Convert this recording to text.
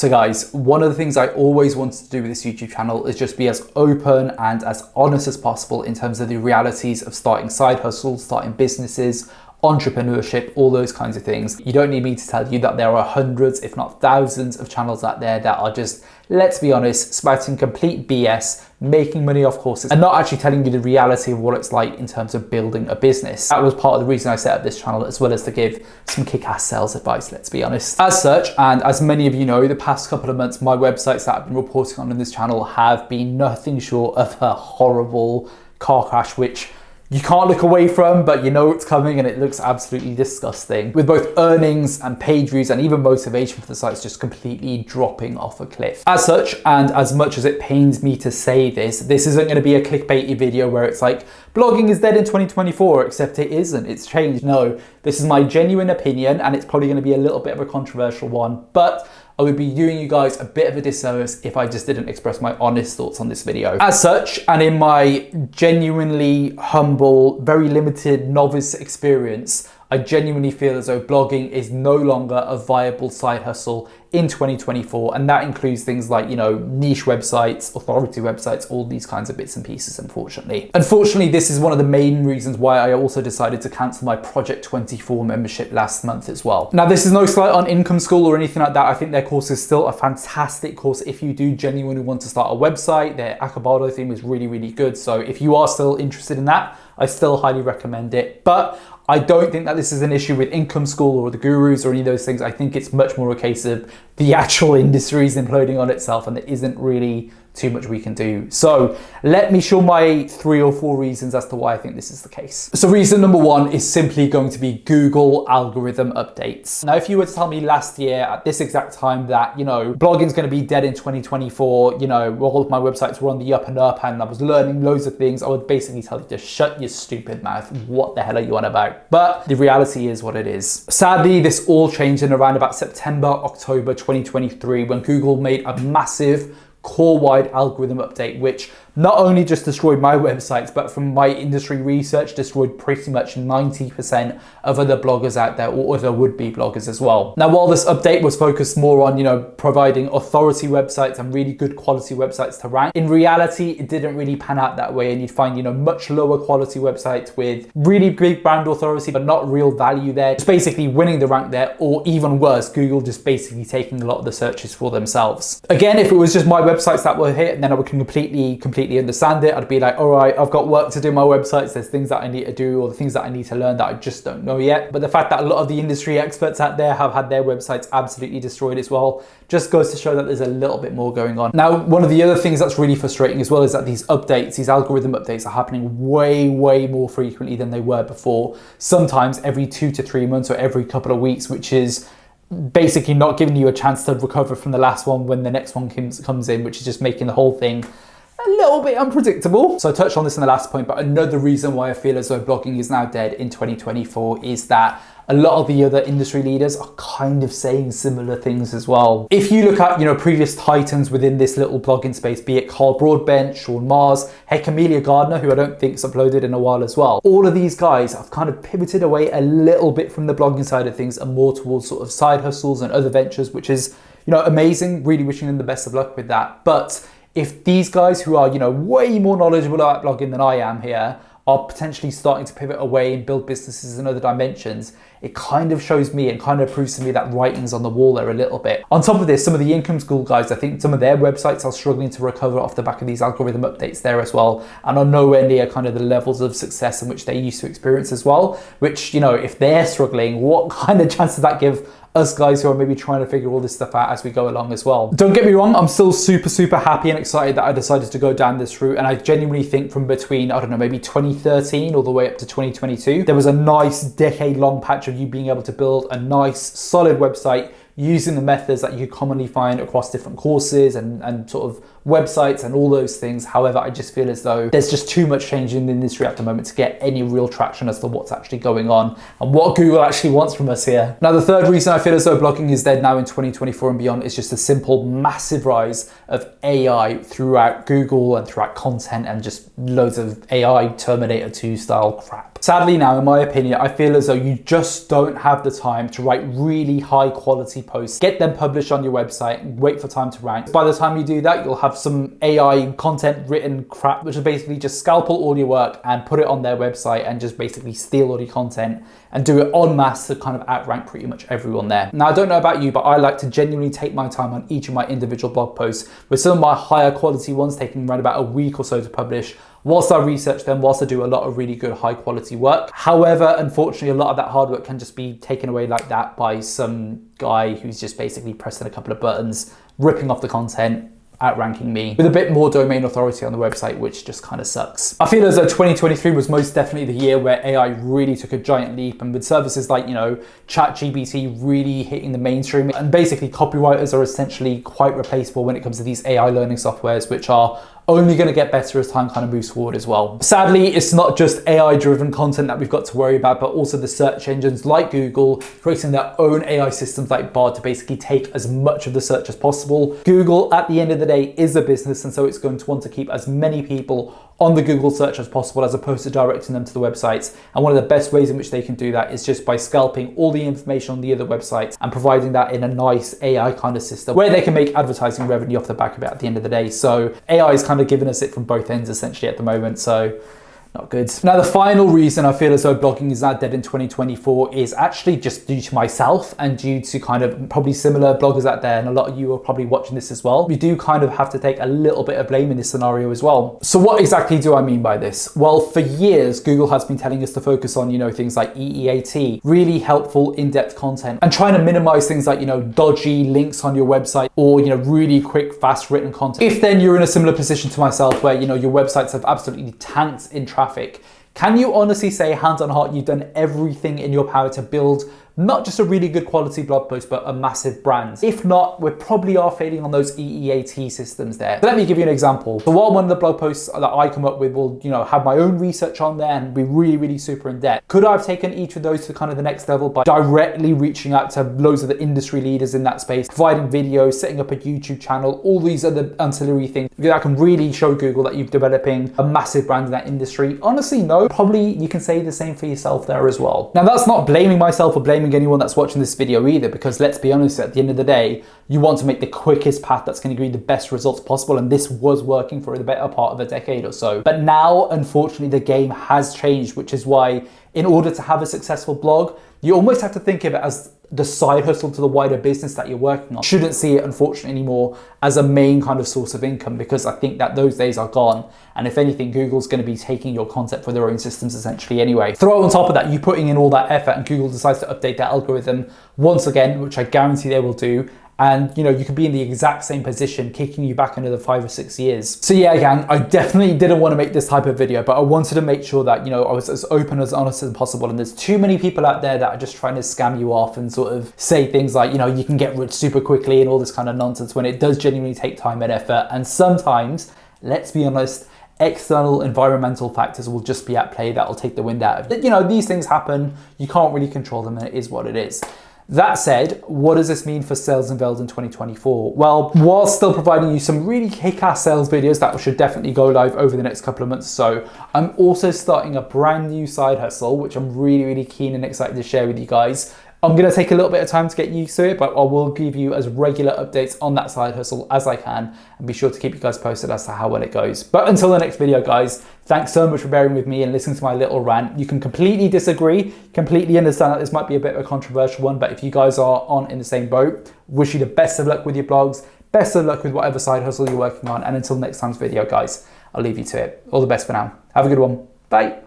So guys, one of the things I always wanted to do with this YouTube channel is just be as open and as honest as possible in terms of the realities of starting side hustles, starting businesses, entrepreneurship, all those kinds of things. You don't need me to tell you that there are hundreds, if not thousands of channels out there that are just, let's be honest, spouting complete BS, making money off courses and not actually telling you the reality of what it's like in terms of building a business. That was part of the reason I set up this channel, as well as to give some kick-ass sales advice, let's be honest. As such, and as many of you know, the past couple of months, my websites that I've been reporting on in this channel have been nothing short of a horrible car crash, which you can't look away from, but you know it's coming and it looks absolutely disgusting. With both earnings and page views and even motivation for the sites just completely dropping off a cliff. As such, and as much as it pains me to say this isn't gonna be a clickbaity video where it's like, blogging is dead in 2024, except it isn't, it's changed. No, this is my genuine opinion and it's probably gonna be a little bit of a controversial one, but I would be doing you guys a bit of a disservice if I just didn't express my honest thoughts on this video. As such, and in my genuinely humble, very limited novice experience, I genuinely feel as though blogging is no longer a viable side hustle in 2024. And that includes things like, you know, niche websites, authority websites, all these kinds of bits and pieces, unfortunately. Unfortunately, this is one of the main reasons why I also decided to cancel my Project 24 membership last month as well. Now, this is no slight on Income School or anything like that. I think their course is still a fantastic course if you do genuinely want to start a website. Their Acabado theme is really, really good. So if you are still interested in that, I still highly recommend it. But I don't think that this is an issue with Income School or the gurus or any of those things. I think it's much more a case of the actual industry is imploding on itself and there isn't really too much we can do. So let me show my 3 or 4 reasons as to why I think this is the case. So reason number 1 is simply going to be Google algorithm updates. Now, if you were to tell me last year at this exact time that, you know, blogging is going to be dead in 2024, you know, all of my websites were on the up and up and I was learning loads of things, I would basically tell you to shut your stupid mouth. What the hell are you on about? But the reality is what it is. Sadly, this all changed in around about September, October 2023 when Google made a massive core-wide algorithm update, which not only just destroyed my websites, but from my industry research, destroyed pretty much 90% of other bloggers out there or other would-be bloggers as well. Now, while this update was focused more on, you know, providing authority websites and really good quality websites to rank, in reality, it didn't really pan out that way. And you'd find, you know, much lower quality websites with really big brand authority, but not real value there, just basically winning the rank there, or even worse, Google just basically taking a lot of the searches for themselves. Again, if it was just my websites that were hit, then I would completely understand it. I'd be like, all right, I've got work to do my websites. There's things that I need to do or the things that I need to learn that I just don't know yet. But the fact that a lot of the industry experts out there have had their websites absolutely destroyed as well, just goes to show that there's a little bit more going on. Now, one of the other things that's really frustrating as well is that these updates, these algorithm updates are happening way more frequently than they were before. Sometimes every 2 to 3 months or every couple of weeks, which is basically not giving you a chance to recover from the last one when the next one comes in, which is just making the whole thing a little bit unpredictable. So I touched on this in the last point, but another reason why I feel as though blogging is now dead in 2024 is that a lot of the other industry leaders are kind of saying similar things as well. If you look at, you know, previous titans within this little blogging space, be it Carl Broadbent, Sean Mars, heck, Amelia Gardner, who I don't think's uploaded in a while as well. All of these guys have kind of pivoted away a little bit from the blogging side of things and more towards sort of side hustles and other ventures, which is, you know, amazing. Really wishing them the best of luck with that. But if these guys who are, you know, way more knowledgeable about blogging than I am here are potentially starting to pivot away and build businesses in other dimensions, it kind of shows me and kind of proves to me that writing's on the wall there a little bit. On top of this, some of the Income School guys, I think some of their websites are struggling to recover off the back of these algorithm updates there as well, and are nowhere near kind of the levels of success in which they used to experience as well, which, you know, if they're struggling, what kind of chance does that give us guys who are maybe trying to figure all this stuff out as we go along as well? Don't get me wrong, I'm still super happy and excited that I decided to go down this route, and I genuinely think from between, I don't know, maybe 2013 all the way up to 2022, there was a nice decade-long patch of you being able to build a nice, solid website using the methods that you commonly find across different courses and sort of websites and all those things. However, I just feel as though there's just too much change in the industry at the moment to get any real traction as to what's actually going on and what Google actually wants from us here. Now, the third reason I feel as though blogging is dead now in 2024 and beyond is just a simple massive rise of AI throughout Google and throughout content and just loads of AI Terminator 2 style crap. Sadly now, in my opinion, I feel as though you just don't have the time to write really high quality posts, get them published on your website, and wait for time to rank. By the time you do that, you'll have some AI content written crap, which is basically just scalpel all your work and put it on their website and just basically steal all your content and do it en masse to kind of outrank pretty much everyone there. Now, I don't know about you, but I like to genuinely take my time on each of my individual blog posts, with some of my higher quality ones taking around about a week or so to publish, whilst I research them, whilst I do a lot of really good high quality work. However, unfortunately, a lot of that hard work can just be taken away like that by some guy who's just basically pressing a couple of buttons, ripping off the content, outranking me with a bit more domain authority on the website, which just kind of sucks. I feel as though 2023 was most definitely the year where AI really took a giant leap, and with services like, you know, ChatGPT really hitting the mainstream, and basically copywriters are essentially quite replaceable when it comes to these AI learning softwares, which are only going to get better as time kind of moves forward as well. Sadly, it's not just AI driven content that we've got to worry about, but also the search engines like Google creating their own AI systems like Bard to basically take as much of the search as possible. Google, at the end of the day, is a business, and so it's going to want to keep as many people on the Google search as possible, as opposed to directing them to the websites. And one of the best ways in which they can do that is just by scalping all the information on the other websites and providing that in a nice AI kind of system where they can make advertising revenue off the back of it at the end of the day. So AI is kind of giving us it from both ends essentially at the moment. So not good. Now, the final reason I feel as though blogging is not dead in 2024 is actually just due to myself and due to kind of probably similar bloggers out there, and a lot of you are probably watching this as well. We do kind of have to take a little bit of blame in this scenario as well. So what exactly do I mean by this? Well, for years, Google has been telling us to focus on, you know, things like EEAT, really helpful in-depth content, and trying to minimize things like, you know, dodgy links on your website, or, you know, really quick, fast written content. If then you're in a similar position to myself where, you know, your websites have absolutely tanked in traffic, can you honestly say, hand on heart, you've done everything in your power to build not just a really good quality blog post, but a massive brand? If not, we probably are failing on those EEAT systems there. So let me give you an example. So while one of the blog posts that I come up with will, you know, have my own research on there and be really, really super in depth, could I have taken each of those to kind of the next level by directly reaching out to loads of the industry leaders in that space, providing videos, setting up a YouTube channel, all these other ancillary things that can really show Google that you're developing a massive brand in that industry? Honestly, no. Probably you can say the same for yourself there as well. Now, that's not blaming myself or blaming anyone that's watching this video either, because let's be honest, at the end of the day, you want to make the quickest path that's going to give you the best results possible, and this was working for the better part of a decade or so. But now, unfortunately, the game has changed, which is why in order to have a successful blog, you almost have to think of it as the side hustle to the wider business that you're working on. Shouldn't see it, unfortunately, anymore as a main kind of source of income, because I think that those days are gone. And if anything, Google's going to be taking your content for their own systems essentially anyway. Throw on top of that, you putting in all that effort and Google decides to update their algorithm once again, which I guarantee they will do. And, you know, you could be in the exact same position, kicking you back another 5 or 6 years. So yeah, gang, I definitely didn't want to make this type of video, but I wanted to make sure that, you know, I was as open, as honest as possible. And there's too many people out there that are just trying to scam you off and sort of say things like, you know, you can get rich super quickly and all this kind of nonsense, when it does genuinely take time and effort. And sometimes, let's be honest, external environmental factors will just be at play that will take the wind out of it. You know, these things happen, you can't really control them, and it is what it is. That said, what does this mean for Sales Unveiled in 2024? Well, while still providing you some really kick-ass sales videos that should definitely go live over the next couple of months or so, I'm also starting a brand new side hustle, which I'm really, really keen and excited to share with you guys. I'm going to take a little bit of time to get used to it, but I will give you as regular updates on that side hustle as I can, and be sure to keep you guys posted as to how well it goes. But until the next video, guys, thanks so much for bearing with me and listening to my little rant. You can completely disagree, completely understand that this might be a bit of a controversial one, but if you guys are in the same boat, wish you the best of luck with your blogs, best of luck with whatever side hustle you're working on, and until next time's video, guys, I'll leave you to it. All the best for now. Have a good one. Bye.